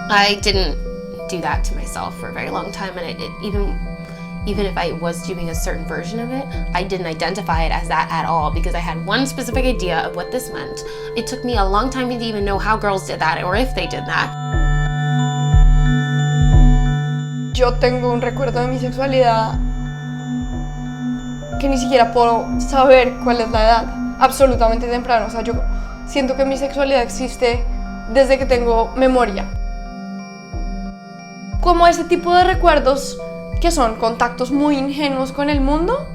I didn't do that to myself for a very long time, and even if I was doing a certain version of it, I didn't identify it as that at all because I had one specific idea of what this meant. It took me a long time to even know how girls did that or if they did that. Yo tengo un recuerdo de mi sexualidad que ni siquiera puedo saber cuál es la edad, absolutamente temprano. O sea, yo siento que mi sexualidad existe desde que tengo memoria. Como ese tipo de recuerdos que son contactos muy ingenuos con el mundo.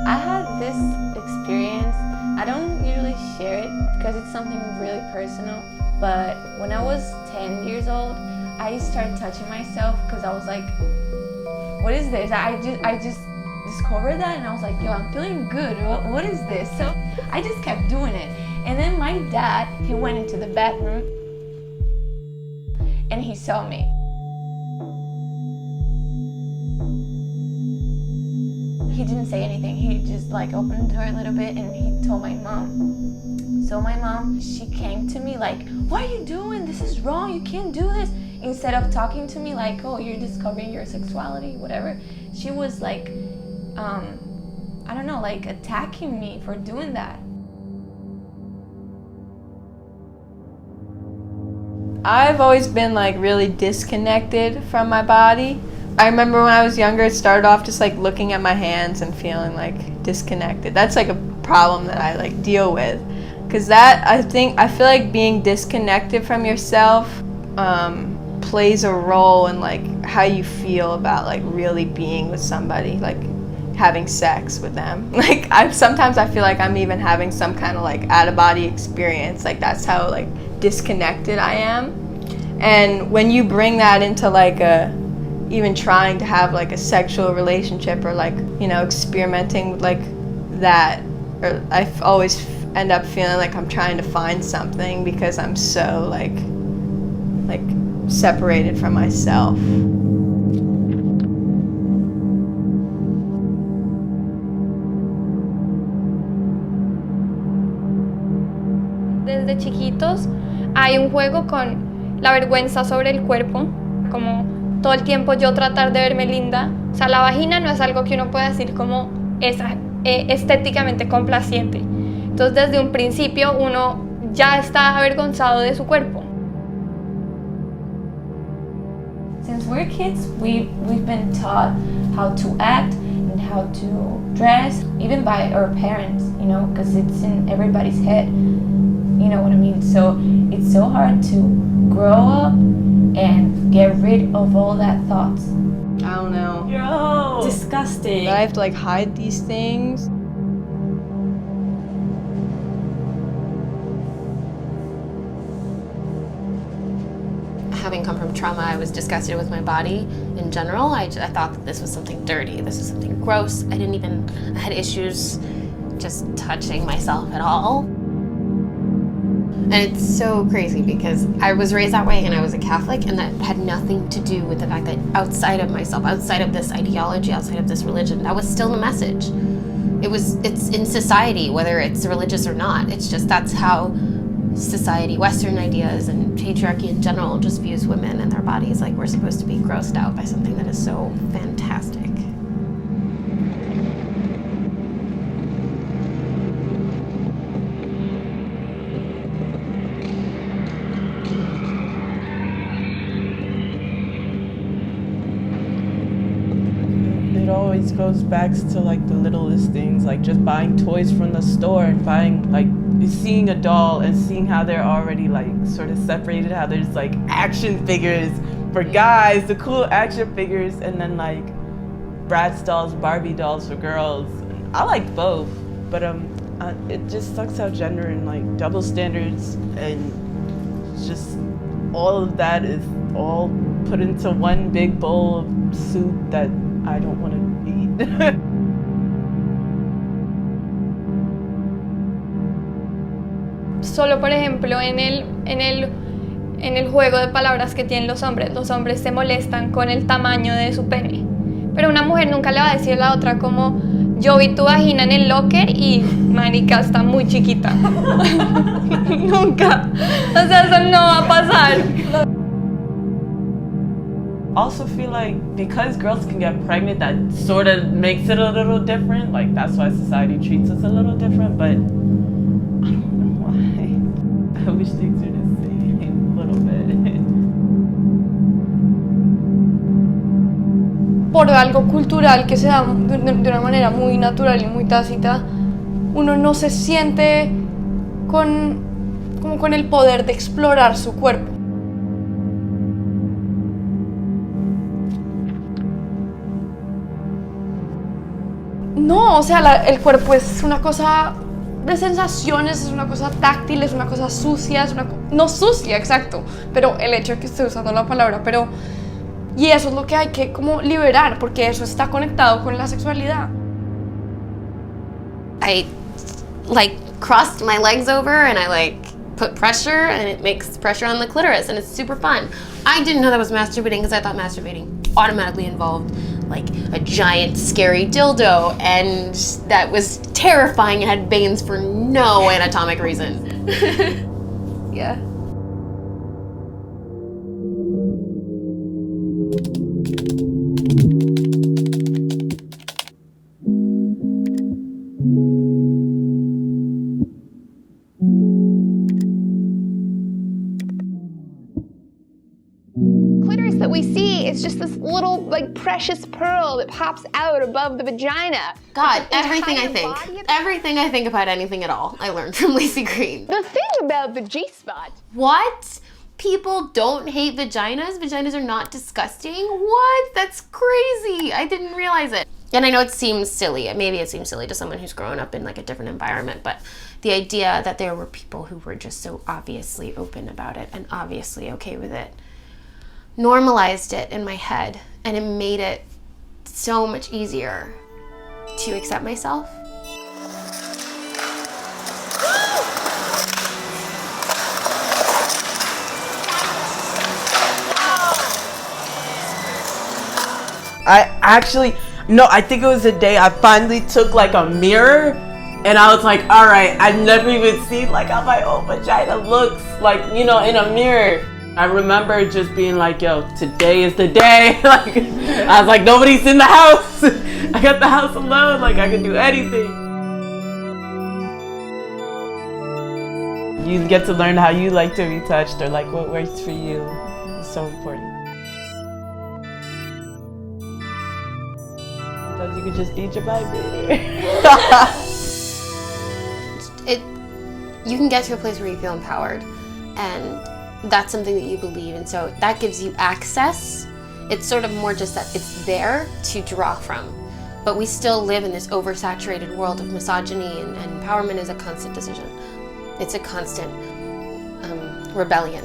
I had this experience. I don't usually share it because it's something really personal, but when I was 10 years old, I started touching myself because I was like, what is this? I just discovered that and I was like, yo, I'm feeling good. What is this? So I just kept doing it. And then my dad, he went into the bathroom and he saw me. He didn't say anything. He just like opened the door a little bit and he told my mom. So my mom, she came to me like, what are you doing? This is wrong. You can't do this. Instead of talking to me like, oh, you're discovering your sexuality, whatever, she was like, I don't know, like attacking me for doing that. I've always been like really disconnected from my body. I remember when I was younger, it started off just like looking at my hands and feeling like disconnected. That's like a problem that I like deal with. Cause that, I feel like being disconnected from yourself plays a role in like how you feel about like really being with somebody, like having sex with them. Like sometimes I feel like I'm even having some kind of like out of body experience. Like that's how like disconnected I am. And when you bring that into like even trying to have like a sexual relationship or like, you know, experimenting with like that, or I always end up feeling like I'm trying to find something because I'm so like separated from myself. Desde chiquitos hay un juego con la vergüenza sobre el cuerpo, como todo el tiempo yo tratar de verme linda. O sea, la vagina no es algo que uno pueda decir como es estéticamente complaciente. Entonces, desde un principio uno ya está avergonzado de su cuerpo. Since we're kids, we've been taught how to act and how to dress, even by our parents, you know, because it's in everybody's head, you know what I mean? So it's so hard to grow up and get rid of all that thoughts. I don't know. Yo! Disgusting. I have to like hide these things. Having come from trauma, I was disgusted with my body in general. I thought that this was something dirty, this was something gross. I had issues just touching myself at all. And it's so crazy because I was raised that way and I was a Catholic, and that had nothing to do with the fact that outside of myself, outside of this ideology, outside of this religion, that was still the message. It's in society, whether it's religious or not. It's just that's how society, Western ideas and patriarchy in general just views women and their bodies like we're supposed to be grossed out by something that is so fantastic. It always goes back to like the littlest things, like just buying toys from the store and buying like seeing a doll and seeing how they're already like sort of separated, how there's like action figures for guys, the cool action figures, and then like Bratz dolls, Barbie dolls for girls. I like both, but it just sucks how gender and like double standards and just all of that is all put into one big bowl of soup that I don't want to eat. Solo, por ejemplo, en el en el juego de palabras que tienen los hombres. Los hombres se molestan con el tamaño de su pene, pero una mujer nunca le va a decir a la otra como yo vi tu vagina en el locker y marica está muy chiquita. Nunca. O sea, eso no va a pasar. Also feel like because girls can get pregnant, that sort of makes it a little different. Like that's why society treats us a little different, but I don't know why. I wish things were the same a little bit. Por algo cultural que se da de una manera muy natural y muy tácita, uno no se siente como con el poder de explorar su cuerpo. No, o sea, el cuerpo es una cosa de sensaciones, es una cosa táctil, es una cosa sucia, no sucia, exacto, pero el hecho de que esté usando la palabra, y eso es lo que hay que como liberar, porque eso está conectado con la sexualidad. I like crossed my legs over and I like put pressure and it makes pressure on the clitoris and it's super fun. I didn't know that was masturbating because I thought masturbating automatically involved like a giant scary dildo, and that was terrifying and had veins for no anatomic reason. Yeah. Clitoris that we see is just this little like precious pearl that pops out above the vagina. God, The everything I entire think. body of- Everything I think about anything at all, I learned from Lacey Green. The thing about the G-spot. What? People don't hate vaginas? Vaginas are not disgusting? What? That's crazy. I didn't realize it. And I know it seems silly. Maybe it seems silly to someone who's grown up in like a different environment, but the idea that there were people who were just so obviously open about it and obviously okay with it normalized it in my head, and it made it so much easier to accept myself. I think it was the day I finally took like a mirror and I was like, all right, I've never even seen like how my own vagina looks like, you know, in a mirror. I remember just being like, yo, today is the day. Like, I was like, nobody's in the house. I got the house alone. Like, I can do anything. You get to learn how you like to be touched or like what works for you. It's so important. Sometimes you can just need your vibrator. You can get to a place where you feel empowered, and that's something that you believe, and so that gives you access. It's sort of more just that it's there to draw from, but we still live in this oversaturated world of misogyny, and empowerment is a constant decision. It's a constant rebellion